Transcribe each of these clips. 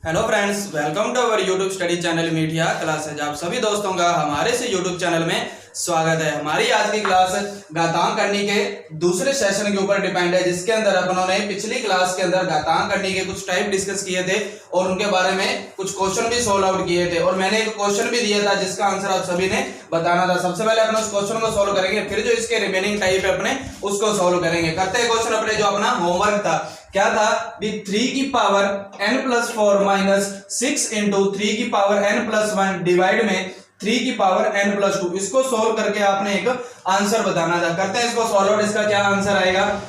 Hello friends, welcome to our YouTube study channel media classes. आप सभी दोस्तों का हमारे से यूट्यूब चैनल में स्वागत है। हमारी आज की क्लास घातांक करनी के दूसरे सेशन के ऊपर डिपेंड है, जिसके अंदर अपनों ने पिछली क्लास के अंदर घातांक करनी के कुछ टाइप डिस्कस किए थे और उनके बारे में कुछ क्वेश्चन भी सोल्व आउट किए थे और मैंने एक क्वेश्चन भी दिया था जिसका आंसर आप सभी ने बताना था। सबसे पहले अपने उस क्वेश्चन को सोल्व करेंगे, फिर जो इसके रिमेनिंग टाइप है अपने उसको सोल्व करेंगे। करते हैं क्वेश्चन अपने जो अपना होमवर्क था, क्या था भी 3 की पावर n+4 माइनस 6 इंटू 3 की पावर n+1 डिवाइड में 3 की पावर n+2। इसको सोल्व करके आपने एक आंसर बताना था। करते हैं इसको सॉल्व। इसका क्या आंसर आएगा,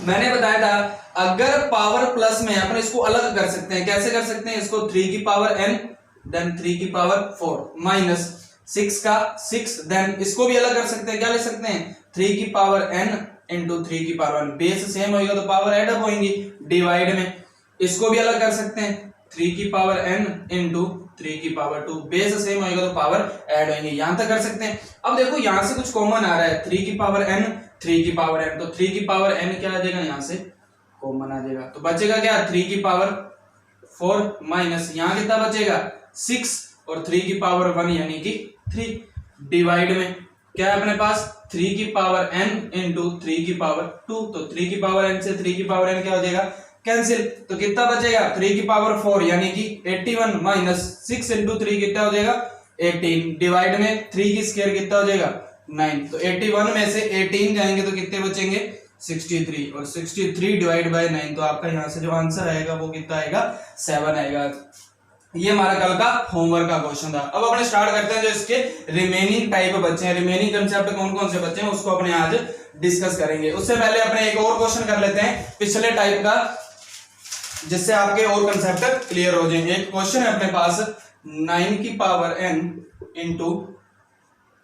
मैंने बताया था अगर पावर प्लस में अपन इसको अलग कर सकते हैं। कैसे कर सकते हैं इसको, 3 की पावर n देन 3 की पावर 4 माइनस 6 का 6 देन इसको भी अलग कर सकते हैं। क्या ले सकते हैं, 3 की पावर n इंटू 3 की पावर 1। बेस सेम होगा तो पावर ऐड अप होंगी डिवाइड में। इसको भी अलग कर सकते हैं, 3 की पावर n इंटू 3 की पावर 2। बेस सेम होगा तो पावर ऐड होंगे। यहां तक कर सकते हैं। अब देखो यहां से कुछ कॉमन आ रहा है, 3 की पावर n 3 की पावर n, तो 3 की पावर n क्या आ जाएगा, यहां से कॉमन आ जाएगा तो बचेगा क्या, 3 की पावर 4 माइनस यहां कितना बचेगा 6 और 3 की पावर 1 यानी कि 3 डिवाइड में क्या है अपने पास 3 की पावर n इंटू 3 की पावर 2। तो 3 की पावर n से 3 की पावर n क्या हो जाएगा, कैंसिल। तो कितना बचेगा, 3 की पावर 4 यानी कि 81 माइनस 6 इंटू 3 कितना हो जाएगा 18 डिवाइड में 3 की स्क्वायर कितना हो जाएगा 9। तो 81 में से 18 जाएंगे तो कितने बचेंगे 63 और 63 डिवाइड बाय 9। तो आपका यहां से जो आंसर आएगा वो कितना आएगा 7 आएगा। ये हमारा कल का होमवर्क का क्वेश्चन था। अब अपने स्टार्ट करते हैं जो इसके रिमेनिंग टाइप बच्चे हैं, रिमेनिंग कंसेप्ट कौन कौन से बच्चे हैं उसको अपने आज डिस्कस करेंगे। उससे पहले अपने एक और क्वेश्चन कर लेते हैं पिछले टाइप का, जिससे आपके और कंसेप्ट क्लियर हो जाएंगे। एक क्वेश्चन है अपने पास 9 की पावर n इंटू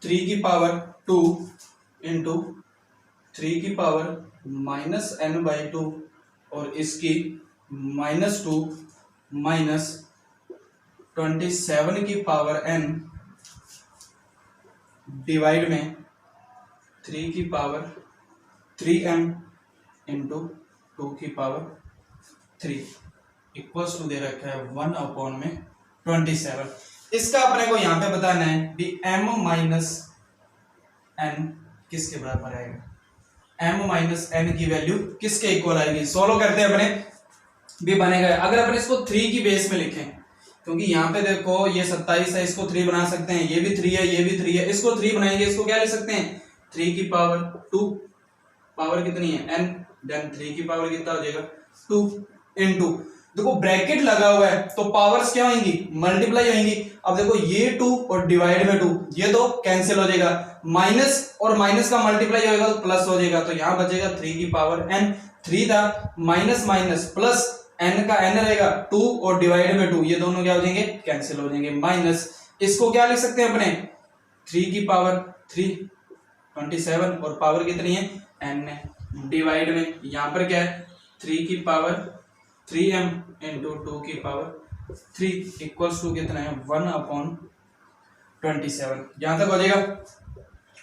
3 की पावर 2 इंटू 3 की पावर माइनस n/2 और इसकी -2 माइनस 27 की पावर n डिवाइड में 3 की पावर 3m इंटू 2 की पावर 3 इक्वल्स टू दे रखा है 1/27। इसका अपने को यहां पे बताना है कि m माइनस n किसके बराबर आएगा, m माइनस n की वैल्यू किसके इक्वल आएगी। सोल्व करते हैं अपने भी बनेगा। अगर अपन इसको 3 की बेस में लिखें, क्योंकि यहाँ पे देखो ये 27 है, इसको 3 बना सकते हैं, ये भी 3 है, ये भी 3 है, इसको 3 बनाएंगे, इसको क्या ले सकते हैं 3 की पावर 2, पावर कितनी है n, देन 3 की पावर कितना हो जाएगा 2 इनटू, देखो ब्रैकेट लगा हुआ है तो पावर्स क्या होंगी मल्टीप्लाई होंगी। अब देखो ये 2 और डिवाइड में 2, ये दो कैंसिल हो जाएगा, माइनस और माइनस का मल्टीप्लाई होगा तो प्लस हो जाएगा। तो यहाँ बचेगा 3 की पावर n, 3 था माइनस माइनस प्लस n का n रहेगा 2 और डिवाइड में 2, ये दोनों क्या हो जाएंगे कैंसिल हो जाएंगे। माइनस इसको क्या लिख सकते हैं अपने 3 की पावर 3 27 और पावर कितनी है n है, डिवाइड में यहां पर क्या है 3 की पावर 3m इंटू 2 की पावर 3 इक्वल्स टू कितना है 1/27। यहां तक हो जाएगा।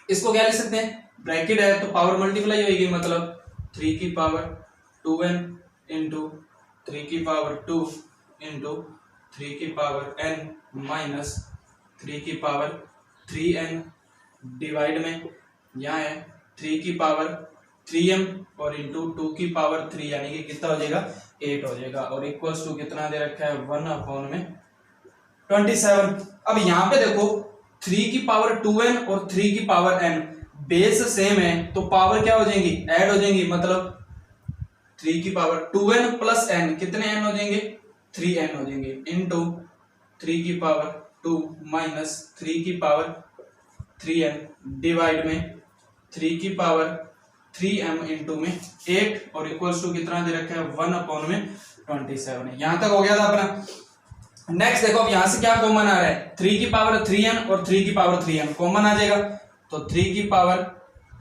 इसको क्या लिख सकते हैं, ब्रैकेट है तो पावर मल्टीप्लाई होगी, मतलब 3 की पावर 2n इंटू 3 की पावर 2 इंटू 3 की पावर n माइनस 3 की पावर 3n डिवाइड में यहाँ है 3 की पावर 3m और इंटू 2 की पावर 3 यानी कि कितना हो जाएगा 8 हो जाएगा और इक्वल्स टू कितना दे रखा है 1/27। अब यहाँ पे देखो 3 की पावर 2n और 3 की पावर n बेस सेम है तो पावर क्या हो जाएंगी ऐड हो जाएंगी, मतलब 3 की पावर 2n प्लस n कितने n हो जाएंगे 3n हो जाएंगे इनटू 3 की पावर 2 माइनस 3 की पावर 3n डिवाइड में 3 की पावर 3m इंटू में 8 और इक्वल्स टू कितना दे रखा है 1/27। यहां तक हो गया था अपना। नेक्स्ट देखो अब यहां से क्या कॉमन आ रहा है, 3 की पावर 3n और 3 की पावर 3m कॉमन आ जाएगा, तो 3 की पावर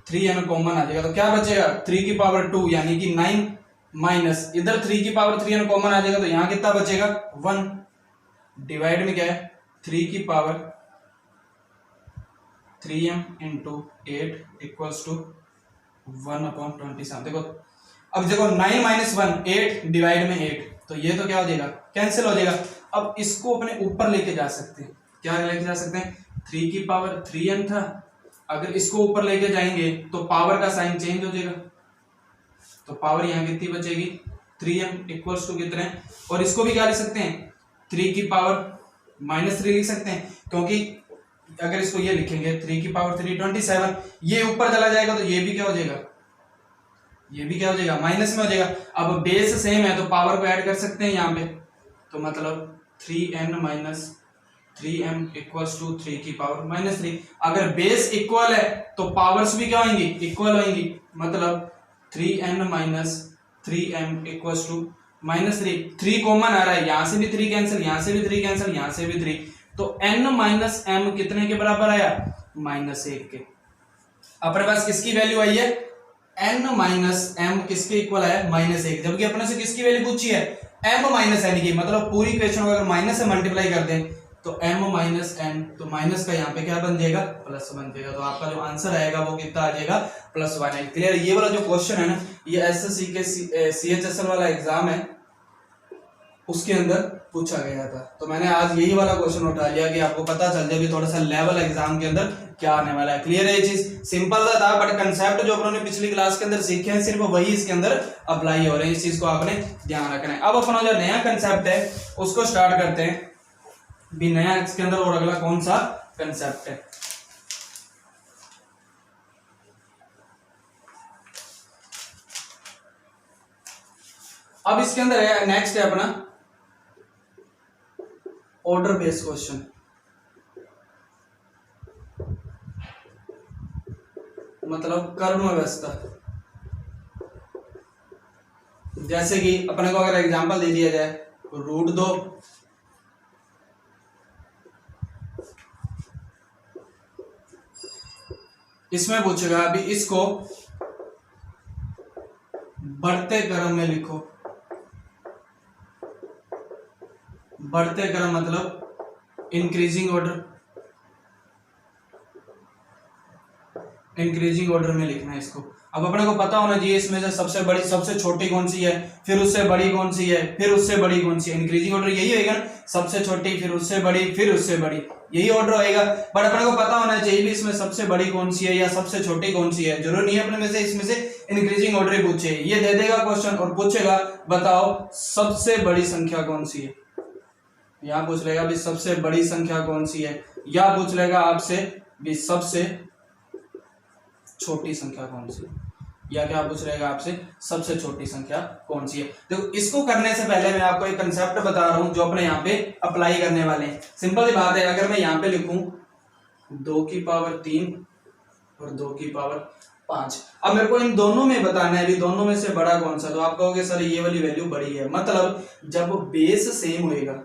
3n कॉमन आ जाएगा तो क्या बचेगा 3 की पावर 2 यानी कि 9 माइनस इधर 3 की पावर 3n कॉमन आ जाएगा तो यहां कितना बचेगा 1 डिवाइड में क्या है 3 की power 3m into 8 equals to 1/27। देखो अब देखो 9 माइनस 1 8 डिवाइड में 8 तो ये तो क्या हो जाएगा, कैंसिल हो जाएगा। अब इसको अपने ऊपर लेके जा सकते हैं, क्या लेके जा सकते हैं, 3 की पावर 3n था, अगर इसको ऊपर लेके जाएंगे तो पावर का साइन चेंज हो जाएगा, तो पावर यहाँ कितनी बचेगी, 3m इक्वल्स टू कितने, और इसको भी क्या लिख सकते हैं, 3 की पावर -3 लिख सकते हैं, क्योंकि अगर इसको ये लिखेंगे 3 की पावर 3 27, ये ऊपर चला जाएगा तो ये भी क्या हो जाएगा, ये भी क्या हो जाएगा, माइनस में हो जाएगा। अब बेस सेम है तो पावर को ऐड कर सकते हैं यहाँ पे, तो मतलब 3n minus 3m equals to 3 की पावर -3। अगर बेस इक्वल है तो पावर्स भी क्या होंगी, इक्वल होंगी, मतलब 3n minus 3m equals to -3। 3 common आ रहा है, यहां से भी 3 कैंसिल, यहां से भी 3 कैंसिल, यहां से भी 3, तो n माइनस m कितने के बराबर आया, -1 के। अपने पास किसकी वैल्यू आई है, n माइनस m किसके इक्वल है, -1, जबकि अपने से किसकी वैल्यू पूछी है, m माइनस n की, मतलब पूरी क्वेश्चन को अगर माइनस से मल्टीप्लाई कर दें तो m माइनस n, तो माइनस का यहाँ पे क्या बन जाएगा, प्लस बन जाएगा, तो आपका जो आंसर आएगा वो कितना आ जाएगा, +1। क्लियर। ये वाला जो क्वेश्चन है ना, ये एसएससी के CHSL वाला एग्जाम है, उसके अंदर पूछा गया था, तो मैंने आज यही वाला क्वेश्चन उठा लिया कि आपको पता चल जाए कि थोड़ा सा लेवल एग्जाम के अंदर क्या आने वाला है। क्लियर है, ये चीज सिंपल सा था, बट कंसेप्ट जो अपनों ने पिछली क्लास के अंदर सीखे हैं सिर्फ वही इसके अंदर अप्लाई हो रहे हैं, इस चीज को आपने ध्यान रखना है। अब अपना जो नया कंसेप्ट है उसको स्टार्ट करते हैं, भी नया इसके अंदर और अगला कौन सा कंसेप्ट है। अब इसके अंदर है, नेक्स्ट है अपना ऑर्डर बेस्ड क्वेश्चन, मतलब कर्म व्यवस्था। जैसे कि अपने को अगर एग्जांपल दे दिया जाए, √2 इसमें पूछेगा अभी इसको बढ़ते क्रम में लिखो, बढ़ते क्रम मतलब इंक्रीजिंग ऑर्डर, इंक्रीजिंग ऑर्डर में लिखना है इसको। अब अपने को पता होना चाहिए इसमें से सबसे बड़ी सबसे छोटी कौन सी है, फिर उससे बड़ी कौन सी है, फिर उससे बड़ी कौन सी है। इंक्रीजिंग ऑर्डर यही होगा ना, सबसे छोटी फिर उससे बड़ी फिर उससे बड़ी, यही ऑर्डर होएगा। बट अपने को पता होना चाहिए भी इसमें सबसे बड़ी कौन सी है या सबसे छोटी कौन सी है, जरूर नहीं है अपने में से इसमें से इंक्रीजिंग ऑर्डर ही पूछे। ये दे देगा क्वेश्चन और पूछेगा बताओ सबसे बड़ी संख्या कौन सी है, यहाँ पूछ लेगा भी सबसे बड़ी संख्या कौन सी है, या पूछ लेगा आपसे भी सबसे छोटी संख्या कौन सी है, या क्या पूछ रहेगा आपसे सबसे छोटी संख्या कौन सी है। देखो इसको करने से पहले मैं आपको एक कंसेप्ट बता रहा हूं जो अपने यहाँ पे अप्लाई करने वाले हैं। सिंपल सी बात है, अगर मैं यहाँ पे लिखूं 2 की पावर 3 और 2 की पावर 5, अब मेरे को इन दोनों में बताना है भी दोनों में से बड़ा कौन सा, तो आप कहोगे सर ये वाली वैल्यू बड़ी है। मतलब जब बेस सेम होएगा,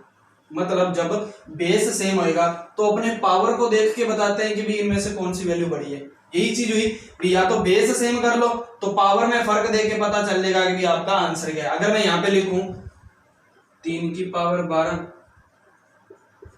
मतलब जब बेस सेम होएगा तो अपने पावर को देख के बताते हैं कि भी इनमें से कौन सी वैल्यू बड़ी है। यही चीज हुई, या तो बेस सेम कर लो तो पावर में फर्क देख के पता चल जाएगा कि आपका आंसर क्या है। अगर मैं यहाँ पे लिखूं 3 की पावर 12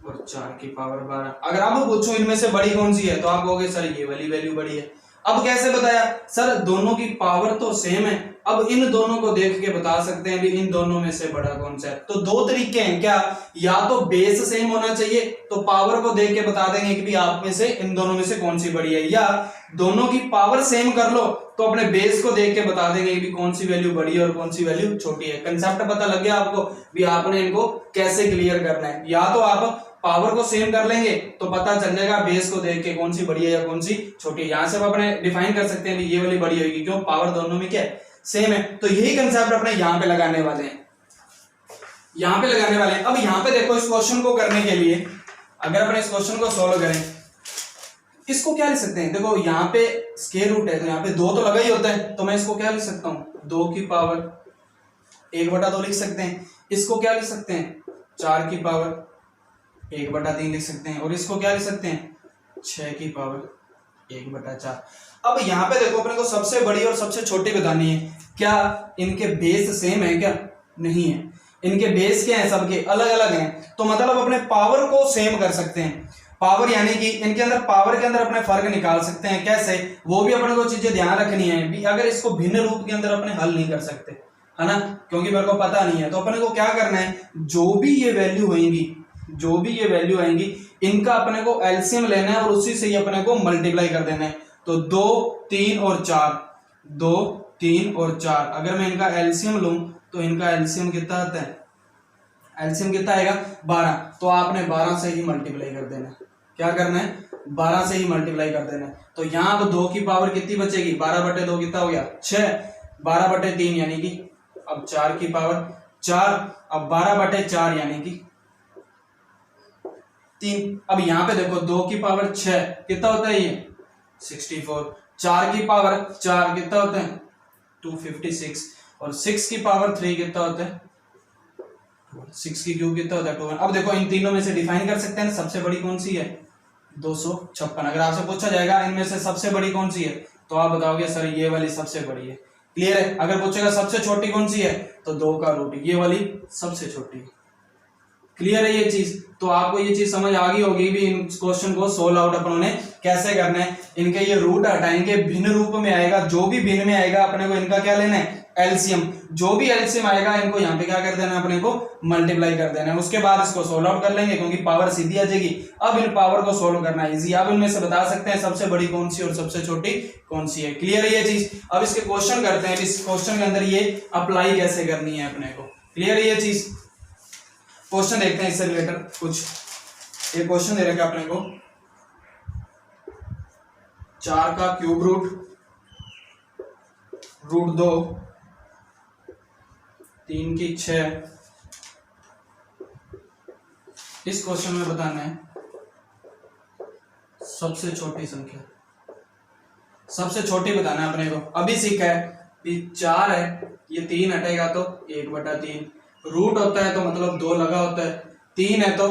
और 4 की पावर 12, अगर आप पूछो इनमें से बड़ी कौन सी है तो आप कहोगे सर ये वाली वैल्यू बड़ी है। अब कैसे बताया, सर दोनों की पावर तो सेम है, अब इन दोनों को देख के बता सकते हैं भी इन दोनों में से बड़ा कौन सा है। तो दो तरीके हैं क्या, या तो बेस सेम होना चाहिए तो पावर को देख के बता देंगे कि भी आप में से इन दोनों में से कौन सी बड़ी है, या दोनों की पावर सेम कर लो तो अपने बेस को देख के बता देंगे कि कौन सी वैल्यू बड़ी है और कौन सी वैल्यू छोटी है। कंसेप्ट पता लग गया आपको भी आपने इनको कैसे क्लियर करना है। या तो आप पावर को सेम कर लेंगे तो पता चल जाएगा बेस को देख के कौन सी बड़ी है या कौन सी छोटी है। यहां से आप अपने डिफाइन कर सकते हैं ये वाली बड़ी होगी, क्यों, पावर दोनों में क्या है, सेम है। तो यही कंसेप्ट अपने यहाँ पे लगाने वाले हैं, यहाँ पे लगाने वाले हैं। अब यहाँ पे देखो इस क्वेश्चन को करने के लिए अगर अपने इस क्वेश्चन को सोल्व करें, इसको क्या लिख सकते हैं, देखो यहाँ पे स्क्वायर रूट है तो यहाँ पे 2 तो लगा ही होता है, तो मैं इसको क्या लिख सकता हूँ 2 की पावर 1/2 लिख सकते हैं। इसको क्या लिख सकते हैं 4 की पावर 1/3 लिख सकते हैं, और इसको क्या लिख सकते हैं 6 की पावर 1/4। अब यहाँ पे देखो अपने को सबसे बड़ी और सबसे छोटी बतानी है, क्या इनके बेस सेम है, क्या नहीं है, इनके बेस क्या है, सबके अलग अलग हैं। तो मतलब अपने पावर को सेम कर सकते हैं, पावर यानी कि इनके अंदर पावर के अंदर अपने फर्क निकाल सकते हैं। कैसे, वो भी अपने को चीजें ध्यान रखनी है भी, अगर इसको भिन्न रूप के अंदर अपने हल नहीं कर सकते, है ना, क्योंकि मेरे को पता नहीं है। तो अपने को क्या करना है, जो भी ये वैल्यू आएंगी इनका अपने को एलसीएम लेना है और उसी से ही अपने को मल्टीप्लाई कर देना है। तो 2, 3 और 4, 2, 3 और 4, अगर मैं इनका एलसीएम लूं तो इनका एलसीएम कितना आता है, एलसीएम कितना आएगा 12। तो आपने 12 से ही मल्टीप्लाई कर देना है। क्या करना है, 12 से ही मल्टीप्लाई कर देना है। तो यहाँ अब 2 की पावर कितनी बचेगी, 12/2 कितना हो गया 6, 12/3 यानी कि अब 4 की पावर 4, अब 12/4 यानी कि 3। अब यहाँ पे देखो 2 की पावर 6 कितना होता है ये 64, 4 की पावर 4 कितना होता है 256 और 6 की पावर 3 कितना होता है 6 की क्यूब कितना होता है 2। अब देखो इन तीनों में से डिफाइन कर सकते हैं सबसे बड़ी कौन सी है 256। अगर आपसे पूछा जाएगा इनमें से सबसे बड़ी कौन सी है तो आप बताओगे सर ये वाली सबसे बड़ी है। क्लियर है। अगर पूछेगा सबसे छोटी कौन सी है तो 2 का रूट ये वाली सबसे छोटी है। क्लियर है ये चीज। तो आपको ये चीज समझ आ गई होगी भी इन क्वेश्चन को सोल्व आउट अपनों ने कैसे करना है। इनके ये रूट हटाएंगे, भिन्न रूप में आएगा, जो भी भिन्न में आएगा अपने को इनका क्या लेना है एलसीएम। जो भी एलसीएम आएगा इनको यहाँ पे क्या कर देना है अपने को मल्टीप्लाई कर देना है। उसके बाद इसको सोल्व आउट कर लेंगे क्योंकि पावर सीधी आ जाएगी। अब इन पावर को सोल्व करना इजी। आप इनमें से बता सकते हैं सबसे बड़ी कौन सी और सबसे छोटी कौन सी है। क्लियर है ये चीज। अब इसके क्वेश्चन करते हैं, इस क्वेश्चन के अंदर ये अप्लाई कैसे करनी है अपने को। क्लियर है ये चीज। क्वेश्चन देखते हैं इससे रिलेटेड कुछ। ये क्वेश्चन दे रखा है अपने को 4 का क्यूब रूट 2, 3 की 6। इस क्वेश्चन में बताना है सबसे छोटी संख्या, सबसे छोटी बताना है अपने को। अभी सीखा है कि 4 है, ये 3 हटेगा तो 1/3, रूट होता है तो मतलब 2 लगा होता है, 3 है तो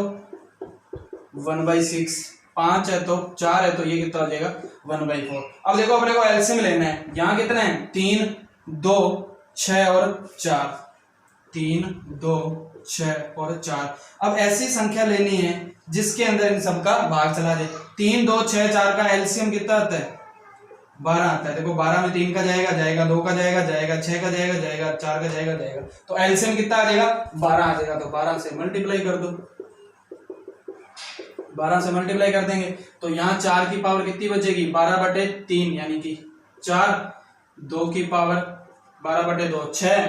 1/6, 5 है तो 4 है तो ये कितना हो जाएगा 1/4। अब देखो अपने को एलसीएम लेना है। यहाँ कितने हैं 3, 2, 6 और 4, 3, 2, 6 और 4। अब ऐसी संख्या लेनी है जिसके अंदर इन सबका भाग चला जाए। 3, 2, 6, 4 का एलसीएम कितना आता है 12 आता है। देखो 12 में 3 का जाएगा, 2 का जाएगा, 6 का जाएगा, 4 का जाएगा। तो एलसीएम कितना आ जाएगा 12 आ जाएगा। तो 12 से मल्टीप्लाई कर दो, 12 से मल्टीप्लाई कर देंगे तो यहाँ 4 की पावर कितनी बचेगी 12/3 यानी कि 4, 2 की पावर 12/2 6,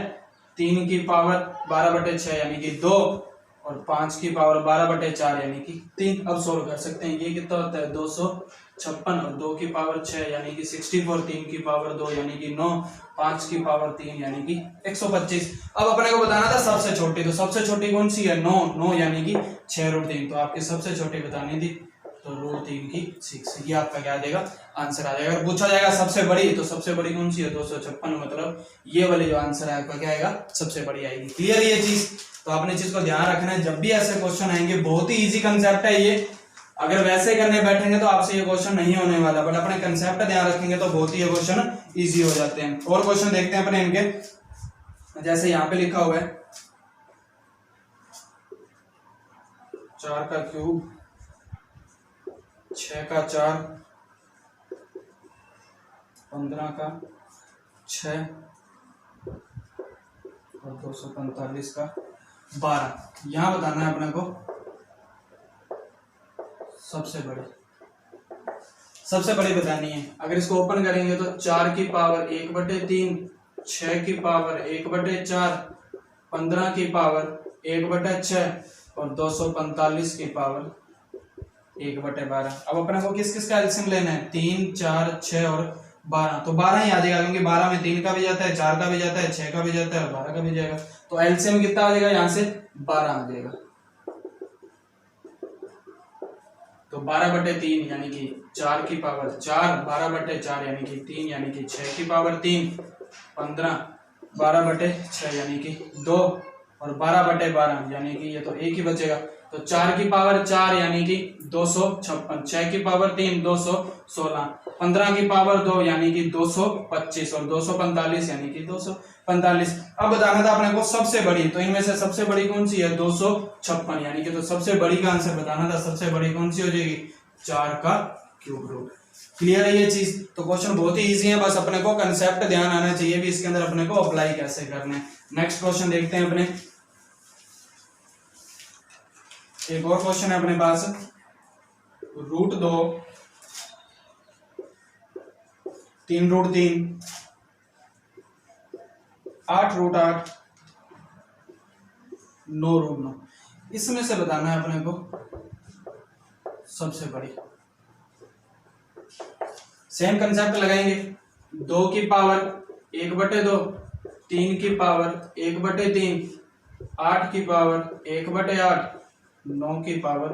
3 की पावर 12/6 यानी कि 2 और 5 की पावर 12/4 यानी कि 3। अब सोल्व कर सकते हैं। ये कितना होता है 256 और 2 की पावर 6 यानी कि 64, 3 की पावर 2 यानी कि 9, 5 की पावर 3 यानी कि 125। अब अपने को बताना था सबसे छोटी, तो सबसे छोटी कौन सी है 9 यानी कि 6√3। तो आपकी सबसे छोटी बतानी थी तो √3 की 6। ये आपका क्या आ जाएगा आंसर आ जाएगा। अगर पूछा जाएगा सबसे बड़ी तो सबसे बड़ी कौन सी है 256, मतलब ये वाली जो आंसर है आपका क्या आएगा सबसे बड़ी आएगी। क्लियर ये चीज। तो आपने चीज को ध्यान रखना है जब भी ऐसे क्वेश्चन आएंगे। बहुत ही इजी कंसेप्ट है ये। अगर वैसे करने बैठेंगे तो आपसे ये क्वेश्चन नहीं होने वाला, बट अपने कंसेप्ट ध्यान रखेंगे तो बहुत ही ये क्वेश्चन इजी हो जाते हैं। और क्वेश्चन देखते हैं अपने इनके। जैसे यहाँ पे लिखा हुआ है 4 का क्यूब 6 का 4, 15 का 6 और 245 का 12। यहां बताना है अपने को सबसे बड़ी बतानी है। अगर इसको ओपन करेंगे तो 4 की पावर 1/3, 6 की पावर 1/4, 15 की पावर 1/6 और 245 की पावर 1/12। अब अपने को किस किस का एलसीएम लेना है 3, 4, 6 और 12। तो 12 ही आ जाएगा क्योंकि 12 में 3 का भी जाता है, 4 का भी जाता है, 6 का भी जाता है और 12 का भी जाएगा। तो एलसीएम कितना आ जाएगा यहाँ से 12 आ जाएगा। तो 12/3 यानी कि 4 की पावर 4, 12/4 यानी कि 3 यानी कि 6 की पावर 3, 15, 12/6 यानी कि 2 और 12/12 यानी कि ये तो एक ही बचेगा। तो 4 की पावर 4 यानी कि 256, 6 की पावर 3 216, 15 की पावर 2 यानी कि 225 और 245 यानी कि 245। अब बताना था अपने को सबसे बड़ी, तो इनमें से सबसे बड़ी कौन सी है 256 यानी कि तो सबसे बड़ी का आंसर बताना था। सबसे बड़ी कौन सी हो जाएगी 4 का क्यूब रूट। क्लियर है ये चीज? तो क्वेश्चन बहुत ही इजी है, बस अपने को कंसेप्ट ध्यान आना चाहिए भी इसके अंदर अपने को अप्लाई कैसे करना है। नेक्स्ट क्वेश्चन देखते हैं अपने। एक और क्वेश्चन है अपने पास, √2 3√3 8√8 9√9। इसमें से बताना है अपने को सबसे बड़ी। सेम कंसेप्ट लगाएंगे, 2 की पावर 1/2, 3 की पावर 1/3, 8 की पावर 1/8, 9 की पावर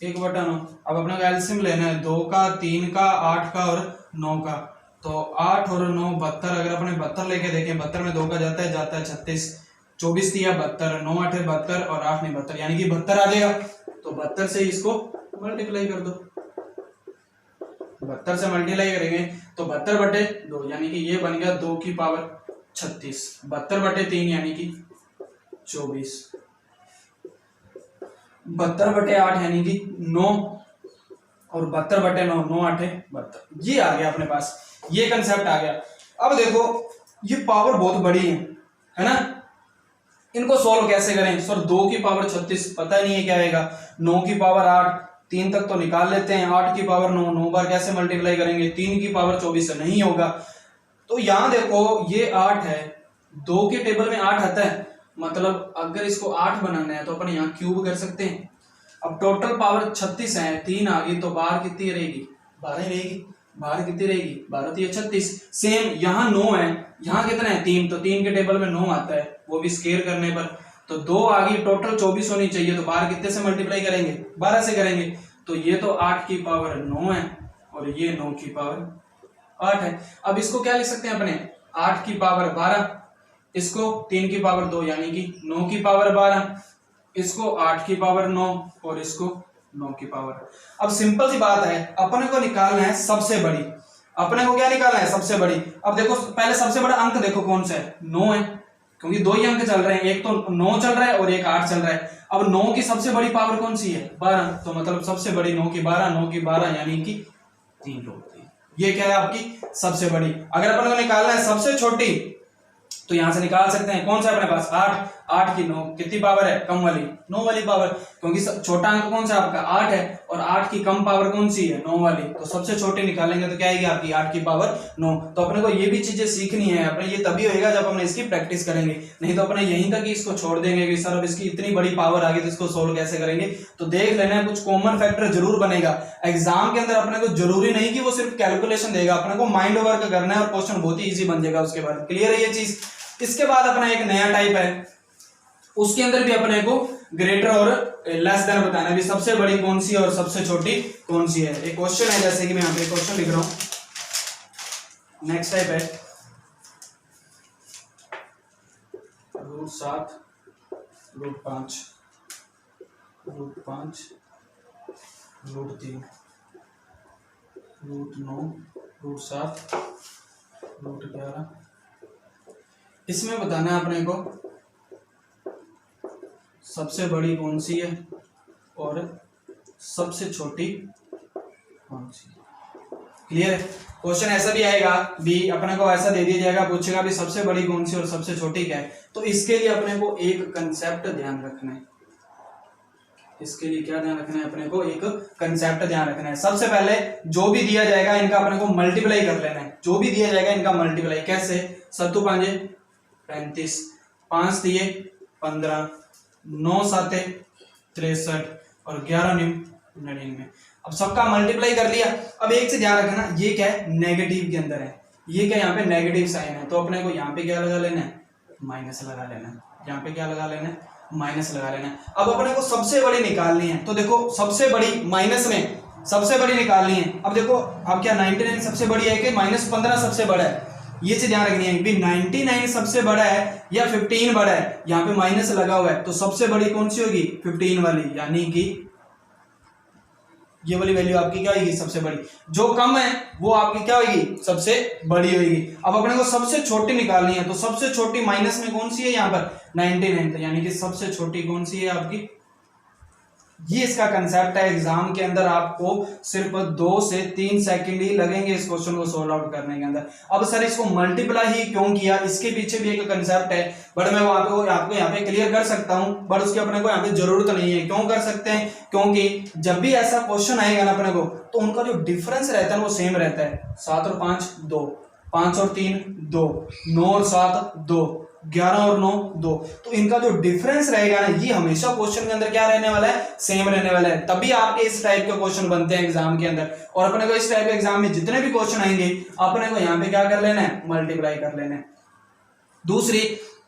1/9। अब अपने को एलसीएम लेना है 2 का, 3 का, 8 का और 9 का। तो 8 और 9 72। अगर अपने 72 लेके देखें, 72 में 2 का जाता है 36, 24 दिया 72, 9 8 72 और 8 नहीं 72, यानी कि 72 आ जाएगा। तो 72 से इसको मल्टीप्लाई कर दो, 72 से मल्टीप्लाई करेंगे तो 72/2 यानी कि ये बन गया 2 की पावर 36, 72/3 यानी कि 24, 72/8 यानी कि 9 और 72/9 9 8 72। ये आ गया अपने पास, ये कंसेप्ट आ गया। अब देखो ये पावर बहुत बड़ी है ना, इनको सॉल्व कैसे करें? सर 2 की पावर 36 पता नहीं है क्या आएगा, 9 की पावर 8, 3 तक तो निकाल लेते हैं, 8 की पावर 9, 9 बार कैसे मल्टीप्लाई करेंगे, 3 की पावर 24 से नहीं होगा। तो यहां देखो ये 8 है, 2 के टेबल में 8 आता है, मतलब अगर इसको 8 बनाना है तो अपन यहाँ क्यूब कर सकते हैं। अब टोटल पावर 36 है, 3 आ गई तो बाहर कितनी रहेगी, 12 रहेगी। बाहर कितनी रहेगी, 12 3 36। सेम यहाँ 9 है, यहाँ कितना है 3, तो 3 के टेबल में 9 आता है, वो भी स्केयर करने पर। तो 2 आ गई, टोटल 24 होनी चाहिए, तो बाहर कितने से मल्टीप्लाई करेंगे, 12 से करेंगे। तो ये तो 8 की पावर 9 है और ये 9 की पावर 8 है। अब इसको क्या लिख सकते हैं अपने, 8 की पावर 12, इसको 3 की पावर 2 यानी कि 9 की पावर 12, इसको 8 की पावर 9 और इसको 9 की पावर। अब सिंपल सी बात है, अपने को निकालना है सबसे बड़ी। अपने को क्या निकालना है, सबसे बड़ी। अब देखो पहले सबसे बड़ा अंक देखो कौन सा है, 9 है, क्योंकि 2 ही अंक चल रहे हैं, एक तो 9 चल रहा है और एक 8 चल रहा है। अब 9 की सबसे बड़ी पावर कौन सी है, 12, तो मतलब सबसे बड़ी 9 की 12, 9 की 12 यानी कि 3/3। ये क्या है आपकी सबसे बड़ी। अगर अपन को निकालना है सबसे छोटी तो यहां से निकाल सकते हैं, कौन सा अपने पास 8, 8 की 9 कितनी पावर है, कम वाली 9 वाली पावर, क्योंकि छोटा अंक कौन सा आपका 8 है और 8 की कम पावर कौन सी है, 9 वाली। तो सबसे छोटी निकालेंगे तो क्या आएगी आपकी 8 की पावर 9। तो अपने को ये भी चीजें सीखनी है अपने, ये तभी होएगा जब अपने इसकी प्रैक्टिस करेंगे, नहीं तो अपने यहीं तक इसको छोड़ देंगे कि सर अब इसकी इतनी बड़ी पावर आ गई तो इसको सोल्व कैसे करेंगे। तो देख लेना है, कुछ कॉमन फैक्टर जरूर बनेगा एग्जाम के अंदर। अपने को जरूरी नहीं कि वो सिर्फ कैलकुलेशन देगा, अपने को माइंड वर्क करना है और क्वेश्चन बहुत ही ईजी बन जाएगा उसके बाद। क्लियर है ये चीज? इसके बाद अपना एक नया टाइप है, उसके अंदर भी अपने को ग्रेटर और लेस देन बताना है, भी सबसे बड़ी कौन सी है और सबसे छोटी कौन सी है। एक क्वेश्चन है, जैसे कि मैं यहाँ पे क्वेश्चन लिख रहा हूं। नेक्स्ट टाइप है √7 √5 √5 √3 √9 √7 √11। इसमें बताना है अपने को सबसे बड़ी कौन सी है और सबसे छोटी कौन सी है। क्लियर है? क्वेश्चन ऐसा भी आएगा भी, अपने को ऐसा दे दिया जाएगा, पूछेगा भी सबसे बड़ी कौन सी और सबसे छोटी क्या है। तो इसके लिए अपने को एक कंसेप्ट ध्यान रखना है। इसके लिए क्या ध्यान रखना है, अपने को एक कंसेप्ट ध्यान रखना है। सबसे पहले जो भी दिया जाएगा इनका अपने को मल्टीप्लाई कर लेना है। जो भी दिया जाएगा इनका मल्टीप्लाई कैसे, 7 5 35, 5 दिए 15, 9 7 63 और 11 99। अब सबका मल्टीप्लाई कर लिया। अब एक से ध्यान रखना, ये क्या है, नेगेटिव के अंदर है, ये क्या यहाँ पे नेगेटिव साइन है, तो अपने को यहाँ पे क्या लगा लेना है, माइनस लगा लेना है। यहाँ पे क्या लगा लेना है, माइनस लगा लेना है। अब अपने को सबसे बड़ी निकालनी है, तो देखो सबसे बड़ी माइनस में सबसे बड़ी निकालनी है। अब देखो अब क्या 99 सबसे बड़ी है कि -15 सबसे बड़ा है, ये चीज ध्यान रखनी है कि 99 सबसे बड़ा है या 15 बड़ा है। यहाँ पे माइनस लगा हुआ है, तो सबसे बड़ी कौन सी होगी, 15 वाली, यानी कि ये वाली वैल्यू आपकी क्या होगी, सबसे बड़ी। जो कम है वो आपकी क्या होगी, सबसे बड़ी होगी। अब अपने को सबसे छोटी निकालनी है, तो सबसे छोटी माइनस में कौन सी है यहाँ पर 99, तो यानी कि सबसे छोटी कौन सी है आपकी ये इसका कंसेप्ट है। एग्जाम के अंदर आपको सिर्फ 2 से 3 सेकंड ही लगेंगे इस क्वेश्चन को सोल्व आउट करने के अंदर। अब सर इसको मल्टीप्लाई ही क्यों किया, इसके पीछे भी एक कंसेप्ट है, बट मैं वो आपको यहाँ पे क्लियर कर सकता हूं, बट उसकी अपने को यहाँ पे जरूरत नहीं है। क्यों कर सकते हैं, क्योंकि जब भी ऐसा क्वेश्चन आएगा ना अपने को, तो उनका जो डिफरेंस रहता है वो सेम रहता है। 7 और 5 2, 5 और 3 2, 9 और 7 2, 11 और 9 2। तो इनका जो डिफरेंस रहेगा ना, ये हमेशा क्वेश्चन के अंदर क्या रहने वाला है, सेम रहने वाला है। तभी आपके इस टाइप के क्वेश्चन बनते हैं एग्जाम के अंदर। और अपने को इस टाइप के एग्जाम में जितने भी क्वेश्चन आएंगे, अपने को यहाँ पे क्या कर लेना है, मल्टीप्लाई कर लेना है। दूसरी,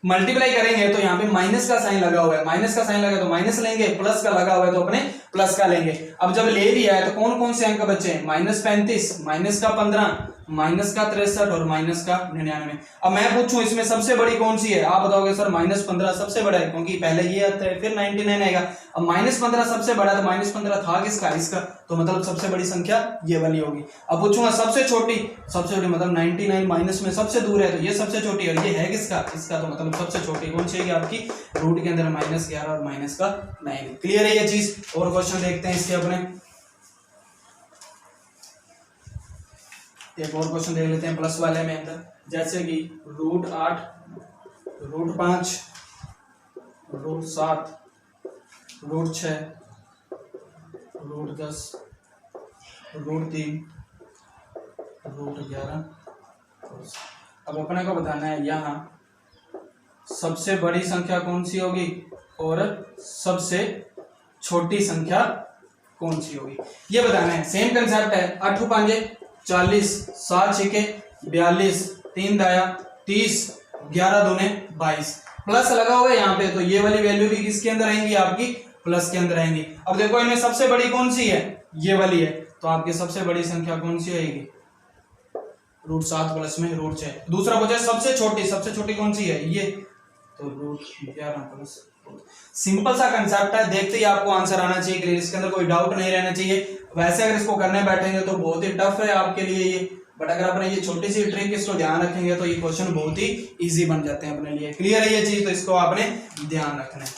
मल्टीप्लाई करेंगे तो यहाँ पे माइनस का साइन लगा हुआ है, माइनस का साइन लगा तो माइनस लेंगे, प्लस का लगा हुआ है तो अपने प्लस का लेंगे। अब जब ले लिया है तो कौन कौन से अंक बचे हैं, -35, माइनस का 15, माइनस का 63 और माइनस का 99। अब मैं पूछूं इसमें सबसे बड़ी कौन सी है, आप बताओगे सर -15 सबसे बड़ा है, क्योंकि पहले ये आता है फिर 99 आएगा। अब -15 सबसे बड़ा, तो -15 था किसका, इसका, तो मतलब सबसे बड़ी संख्या ये वाली होगी। अब पूछूंगा सबसे छोटी मतलब 99 माइनस में सबसे दूर है, तो ये सबसे छोटी, और ये है किसका, इसका, तो मतलब सबसे छोटी कौन सी है आपकी, रूट के अंदर -11 और माइनस का 9। क्लियर है ये चीज। और क्वेश्चन देखते हैं इसके अपने, एक और क्वेश्चन देख लेते हैं प्लस वाले में अंदर, जैसे कि √8, √5, √7, √6, √10, √3, √11। अब अपने को बताना है यहाँ सबसे बड़ी संख्या कौन सी होगी और सबसे छोटी संख्या कौन सी होगी, ये बताना है। सेम कंसेप्ट है। 8 5 40, 7 6 42, 3 दाया 30, 11 दूने 22। प्लस लगा हुआ है यहाँ पे, तो ये वाली वैल्यू भी किसके अंदर आएंगी, आपकी प्लस के अंदर आएंगी। अब देखो इनमें सबसे बड़ी कौन सी है, ये वाली है, तो आपकी सबसे बड़ी संख्या कौन सी आएगी, √7 प्लस में √6। दूसरा पूछा सबसे छोटी कौन सी है, ये, तो √11 प्लस। सिंपल सा कंसेप्ट है, देखते ही आपको आंसर आना चाहिए क्लियर, इसके अंदर कोई डाउट नहीं रहना चाहिए। वैसे अगर इसको करने बैठेंगे तो बहुत ही टफ है आपके लिए ये, बट अगर अपने ये छोटी सी ट्रिक इसको ध्यान रखेंगे तो ये क्वेश्चन बहुत ही इजी बन जाते हैं अपने लिए। क्लियर है ये चीज, तो इसको आपने ध्यान रखना है।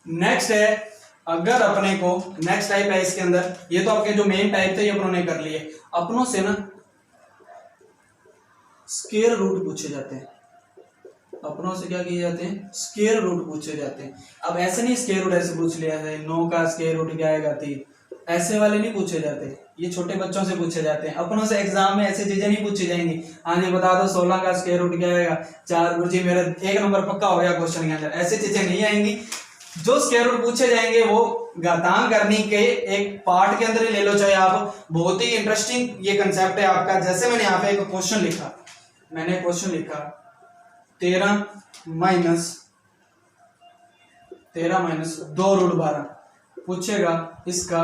नेक्स्ट है, अगर अपने को नेक्स्ट टाइप है इसके अंदर, ये तो आपके जो मेन टाइप थे ये अपनों ने कर लिए। अपनों से ना स्क्वायर रूट पूछे जाते हैं, अपनों से क्या किए जाते हैं, स्क्वायर रूट पूछे जाते हैं। अब ऐसे नहीं स्क्वायर रूट ऐसे पूछ लिया है, 9 का स्क्वायर रूट क्या आएगा 3, ऐसे वाले नहीं पूछे जाते, ये छोटे बच्चों से पूछे जाते हैं। अपनों से एग्जाम में ऐसी चीजें नहीं पूछी जाएंगी, हाँ जी बता दो 16 का स्क्वायर रूट क्या आएगा 4, गुरुजी मेरा 1 नंबर पक्का हो गया क्वेश्चन के अंदर, ऐसी चीजें नहीं आएंगी। जो स्क्वायर रूट पूछे जाएंगे वो घातांक करने के एक पार्ट के अंदर ही ले लो, चाहे आप, बहुत ही इंटरेस्टिंग ये कंसेप्ट है आपका। जैसे मैंने यहाँ पे एक क्वेश्चन लिखा, मैंने क्वेश्चन लिखा 13 माइनस 2√12, पूछेगा इसका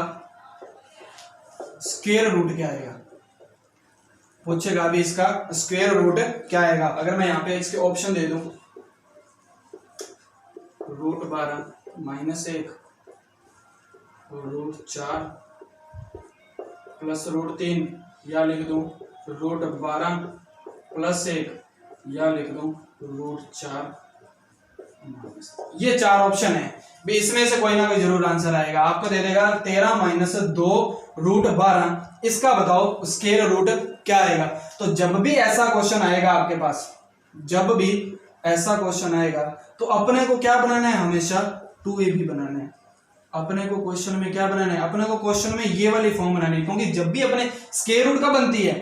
स्क्वायर रूट क्या आएगा, पूछेगा अभी इसका स्क्वायर रूट क्या आएगा। अगर मैं यहाँ पे इसके ऑप्शन दे दूं, √12 -1, √4 प्लस √3, या लिख दूं √12 प्लस 1, या लिख दूं √4। ये 4 ऑप्शन है भी, इसमें से कोई ना कोई जरूर आंसर आएगा। आपको दे देगा 13 - 2√12, इसका बताओ स्क्वायर रूट क्या आएगा। तो जब भी ऐसा क्वेश्चन आएगा आपके पास, जब भी ऐसा क्वेश्चन आएगा तो अपने को क्या बनाना है, हमेशा 2ab बनाना है। अपने को क्वेश्चन में क्या बनाना है, अपने को क्वेश्चन में ये वाली फॉर्म बनानी है, क्योंकि जब भी अपने स्क्वायर रूट का बनती है,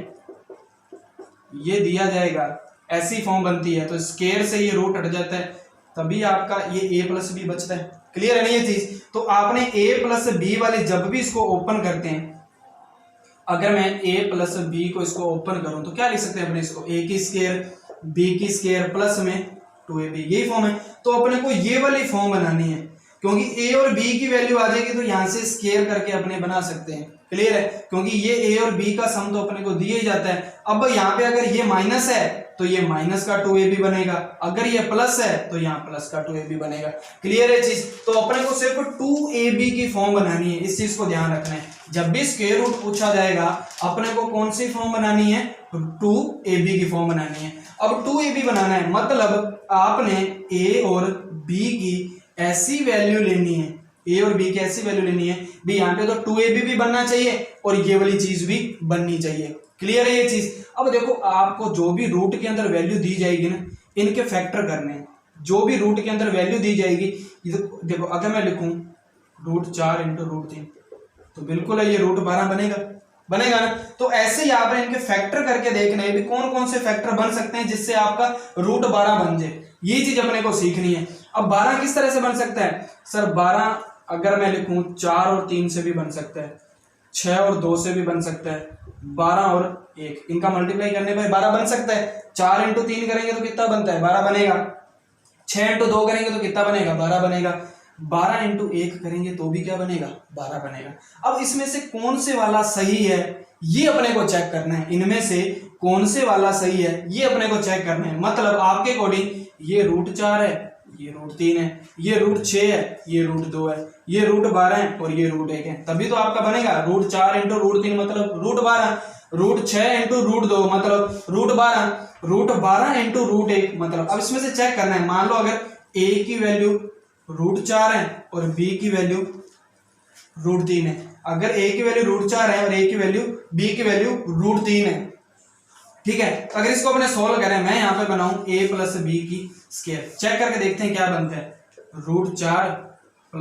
ये दिया जाएगा ऐसी फॉर्म बनती है, तो स्क्वायर से ये रूट हट जाता है, तभी आपका ये a + b बचता है। क्लियर है ना ये चीज। तो आपने a + b वाली जब भी इसको ओपन करते हैं, अगर मैं a + b को इसको ओपन करूं तो क्या लिख सकते हैं अपने इसको, a की स्क्वायर b की स्क्वायर प्लस में 2ab, यही फॉर्म है। तो अपने को ये वाली फॉर्म बनानी है, क्योंकि a और b की वैल्यू आ जाएगी तो यहां से स्क्वायर करके अपने बना सकते हैं। क्लियर है, क्योंकि ये a और b का सम तो अपने को दिया ही जाता है। अब यहाँ पे अगर ये माइनस है तो ये माइनस का 2ab बनेगा, अगर ये प्लस है तो यहाँ प्लस का 2ab बनेगा। क्लियर है चीज। तो अपने को सिर्फ 2ab की फॉर्म बनानी है, इस चीज को ध्यान रखना है। जब भी स्क्वायर रूट पूछा जाएगा अपने को कौन सी फॉर्म बनानी है, 2ab की फॉर्म बनानी है। अब 2ab बनाना है, मतलब आपने a और b की ऐसी वैल्यू लेनी है, a और b की ऐसी वैल्यू लेनी है भी यहाँ पे तो 2ab भी बनना चाहिए और ये वाली चीज भी बननी चाहिए। क्लियर है ये चीज। अब देखो आपको जो भी रूट के अंदर वैल्यू दी जाएगी ना, इनके फैक्टर करने हैं। जो भी रूट के अंदर वैल्यू दी जाएगी, देखो अगर मैं लिखूं √4 × √3 तो बिल्कुल है ये √12 बनेगा ना। तो ऐसे ही आप इनके फैक्टर करके देखना है भी कौन कौन से फैक्टर बन सकते हैं जिससे आपका √12 बन जाए। ये चीज अपने को सीखनी है। अब 12 किस तरह से बन सकता है सर? 12 अगर मैं लिखूं 4 और 3 से भी बन सकता है, 6 और 2 से भी बन सकता है, 12 और 1 इनका मल्टीप्लाई करने पर 12 बन सकता है। 4 × 3 करेंगे तो कितना बनता है? 12 बनेगा। 6 × 2 करेंगे तो कितना बनेगा? 12 बनेगा। 12 × 1 करेंगे तो भी क्या बनेगा? 12 बनेगा। अब इसमें से कौन से वाला सही है ये अपने को चेक करना है। इनमें से कौन से वाला सही है ये अपने को चेक करना है। मतलब आपके अकॉर्डिंग ये √4 है, ये √3 है, ये √6 है, ये √2 है, ये √12 है और ये √1 है, तभी तो आपका बनेगा। √4 × √3 मतलब √12, √6 × √2 मतलब √12, √12 × √1 मतलब। अब इसमें से चेक करना है, मान लो अगर a की वैल्यू √4 है और b की वैल्यू √3 है। अगर a की वैल्यू √4 है और b की वैल्यू √3 है, ठीक है। अगर इसको अपने सोल्व करें, मैं यहाँ पे बनाऊं a + b की स्क्वायर, चेक करके देखते हैं क्या बनता है। √4 +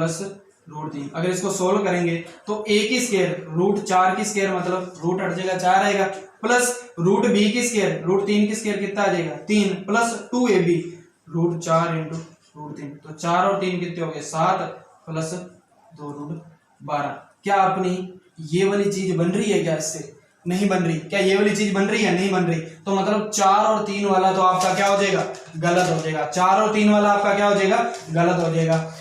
√3, अगर इसको सोल्व करेंगे तो a की स्क्वायर √4 की स्क्वायर मतलब रूट हट जाएगा 4 आएगा, प्लस √b की स्क्वायर √3 की स्क्वायर कितना आ जाएगा? 3, प्लस 2ab √4 × √3 तो 4 और 3 कितने हो गए? 7 प्लस 2 √12। क्या अपनी ये वाली चीज बन रही है क्या? इससे नहीं बन रही। क्या ये वाली चीज बन रही है? नहीं बन रही। तो मतलब 4 और 3 वाला तो आपका क्या हो जाएगा? गलत हो जाएगा। 4 और 3 वाला आपका क्या हो जाएगा? गलत हो जाएगा।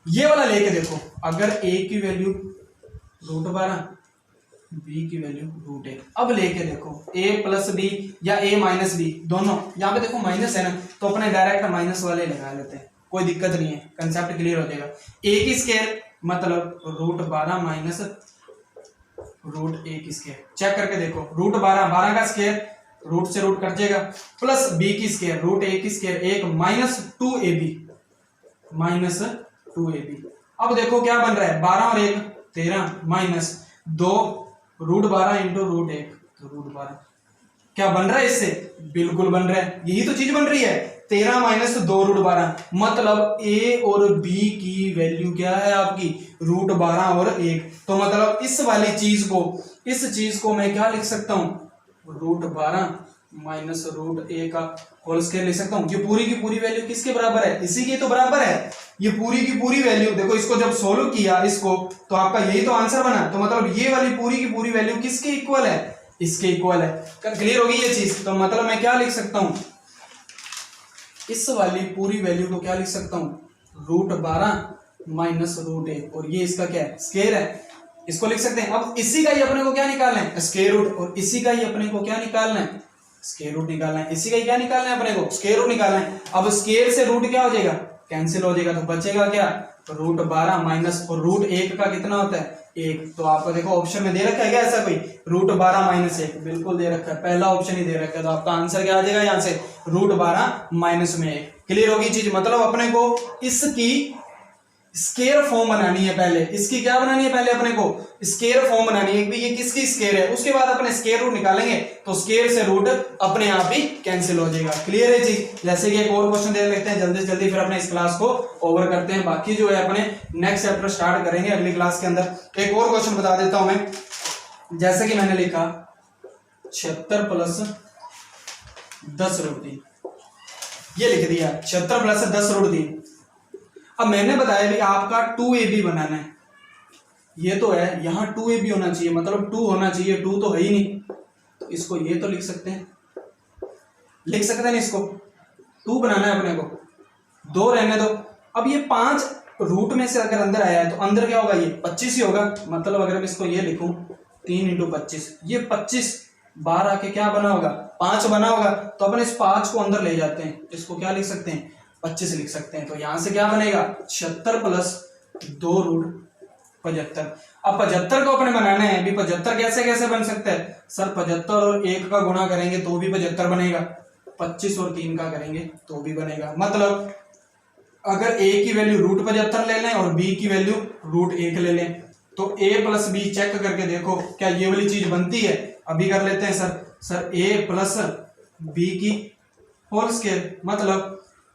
ये वाला लेके देखो, अगर a की वैल्यू √12, b की वैल्यू √1, अब लेके देखो a + b या a - b दोनों, यहाँ पे देखो माइनस है ना तो अपने डायरेक्ट माइनस वाले लगा लेते हैं, कोई दिक्कत नहीं है, कंसेप्ट क्लियर हो जाएगा। a की स्क्वायर मतलब √12 माइनस √1 की स्क्वायर, चेक करके देखो √12 12 का स्क्वायर रूट से रूट कट जाएगा, प्लस b की स्क्वायर √1 की स्क्वायर 1 माइनस 2ab। अब देखो क्या बन रहा है, 12 और 1 13 माइनस 2 √12 × √1 तो √12। क्या बन रहा है इससे? बिल्कुल बन रहा है, यही तो चीज बन रही है। 13 माइनस 2 √12 मतलब a और b की वैल्यू क्या है आपकी? √12 और 1। तो मतलब इस वाली चीज को मैं क्या लिख सकता हूँ? √12 माइनस √1 का होल स्क्वायर लिख सकता हूँ। ये पूरी की पूरी वैल्यू किसके बराबर है? इसी के तो बराबर है। ये पूरी की पूरी वैल्यू देखो, इसको जब सोल्व किया इसको तो आपका यही तो आंसर बना। तो मतलब ये वाली पूरी की पूरी वैल्यू किसके इक्वल है? इसके इक्वल है। क्लियर होगी ये चीज? तो मतलब मैं क्या लिख सकता हूँ, इस वाली पूरी वैल्यू को क्या लिख सकता हूँ? √12 माइनस √1 और ये इसका क्या है? स्क्वायर है, इसको लिख सकते हैं। अब इसी का ही अपने को क्या निकालना है? Square root. और इसी का ही अपने को क्या निकालना है? स्क्वायर रूट निकालना है। इसी का ही क्या निकालना है अपने को? स्क्वायर रूट निकालना है। अब स्क्वायर से रूट क्या हो जाएगा? कैंसिल हो जाएगा, तो बचेगा क्या? √12 माइनस और √1 का कितना होता है? 1। तो आपको देखो ऑप्शन में दे रखा है क्या ऐसा कोई? √12 माइनस 1 बिल्कुल दे रखा है, पहला ऑप्शन ही दे रखा है। तो आपका आंसर क्या आ जाएगा यहाँ से? √12 माइनस में 1। क्लियर होगी चीज? मतलब अपने को इसकी स्केयर फॉर्म बनानी है पहले। इसकी क्या बनानी है? पहले अपने को स्केयर फॉर्म बनानी है कि ये किसकी स्केयर है, उसके बाद अपने स्केयर रूट निकालेंगे तो स्केयर से रूट अपने आप ही कैंसिल हो जाएगा। क्लियर है चीज? जैसे कि एक और क्वेश्चन दे लेते हैं जल्दी से जल्दी, फिर अपने इस क्लास को ओवर करते हैं। बाकी जो है अपने नेक्स्ट चैप्टर स्टार्ट करेंगे अगली क्लास के अंदर। एक और क्वेश्चन बता देता हूं मैं, जैसे कि मैंने लिखा 76 + 10 √3, ये लिख दिया 76 + 10 √3। अब मैंने बताया भी आपका 2ab बनाना है, ये तो है, यहाँ 2ab होना चाहिए, मतलब 2 होना चाहिए, 2 तो है ही नहीं, तो इसको ये तो लिख सकते हैं ना, इसको 2 बनाना है अपने को, 2 रहने दो। अब ये 5 रूट में से अगर अंदर आया है तो अंदर क्या होगा? ये 25 ही होगा। मतलब अगर मैं इसको ये लिखूं 3 × 25, ये 25 बाहर आके क्या बना होगा? 5 बना होगा। तो अपन इस 5 को अंदर ले जाते हैं, इसको क्या लिख सकते हैं? 25 लिख सकते हैं। तो यहां से क्या बनेगा? 76 + 2 √75। अब 75 को अपने बनाना है, अभी 75 कैसे कैसे बन सकता है सर? 75 और 1 का गुणा करेंगे तो भी 75 बनेगा। 25 और 3 का करेंगे तो भी बनेगा। मतलब अगर a की वैल्यू √75 ले लें और b की वैल्यू √1 ले लें तो a प्लस b चेक करके देखो क्या ये वाली चीज बनती है। अभी कर लेते हैं सर a प्लस b की होल स्क्वायर, मतलब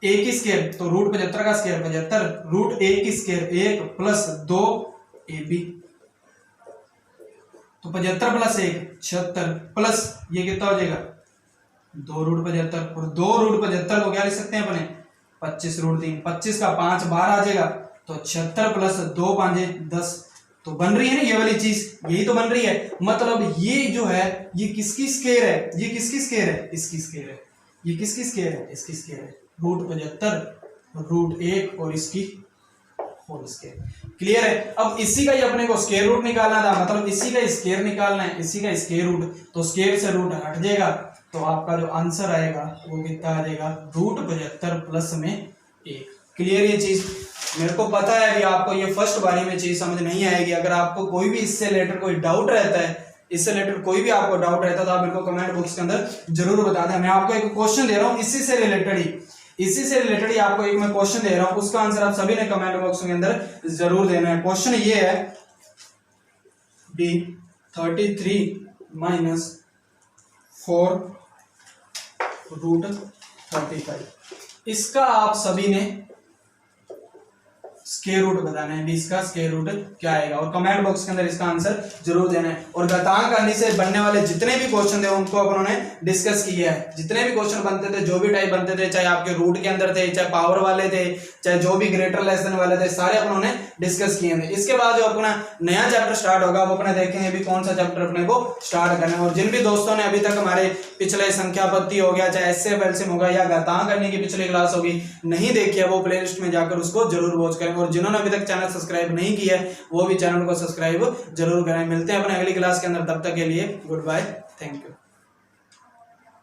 a की स्क्वायर तो √75 का स्क्वायर 75, √1 की स्क्वायर 1 प्लस 2ab, तो 75 प्लस 1 76 प्लस ये कितना हो जाएगा 2√75, और 2√75 को क्या लिख सकते हैं अपने 25√3, 25 का 5 12 आ जाएगा, तो 76 प्लस 2 5 10, तो बन रही है ना ये वाली चीज, यही तो बन रही है। मतलब ये जो है ये किसकी स्क्वायर है, ये किसकी स्क्वायर है, इसकी स्क्वायर है। ये किसकी स्क्वायर है, इसकी स्क्वायर है, √75 √1 और इसकी होल स्क्वायर। क्लियर है। अब इसी का ही अपने को स्क्वायर रूट निकालना था, मतलब इसी का स्क्वायर निकालना है, इसी का स्क्वायर रूट, तो स्क्वायर से रूट हट जाएगा तो आपका जो आंसर आएगा वो कितना आ जाएगा √75 प्लस में 1। क्लियर ये चीज, मेरे को पता है कि आपको ये फर्स्ट बारी में चीज समझ नहीं आएगी। अगर आपको कोई भी इससे रिलेटेड कोई डाउट रहता है, इससे रिलेटेड कोई भी आपको डाउट रहता है तो आप मेरे को कमेंट बॉक्स के अंदर जरूर बता दें। मैं आपको एक क्वेश्चन दे रहा हूँ इसी से रिलेटेड ही आपको एक मैं क्वेश्चन दे रहा हूँ, उसका आंसर आप सभी ने कमेंट बॉक्स के अंदर जरूर देना है। क्वेश्चन ये है b 33 - 4 √35, इसका आप सभी ने स्क्वायर रूट बताना है, इसका स्क्वायर रूट क्या आएगा, और कमेंट बॉक्स के अंदर इसका आंसर जरूर देना है। और घातांक करने से बनने वाले जितने भी क्वेश्चन थे उनको अपनों ने डिस्कस किया है। जितने भी क्वेश्चन बनते थे, जो भी टाइप बनते थे, चाहे आपके रूट के अंदर थे, चाहे पावर वाले थे, चाहे जो भी ग्रेटर लेस देन वाले थे, सारे अपनों ने डिस्कस किए थे। इसके बाद जो अपना नया चैप्टर स्टार्ट होगा वो अपने देखेंगे अभी कौन सा चैप्टर अपने को स्टार्ट करना है। और जिन भी दोस्तों ने अभी तक हमारे पिछले संख्या पत्ती हो गया, चाहे एचसीएफ एलसीएम होगा या घातांक करने की पिछली क्लास होगी, नहीं देखी है वो प्लेलिस्ट में जाकर उसको जरूर वॉच करें। और जिन्होंने अभी तक चैनल सब्सक्राइब नहीं किया है वो भी चैनल को सब्सक्राइब जरूर करें। मिलते हैं अपने अगली क्लास के अंदर, तब तक के लिए गुड बाय, थैंक यू।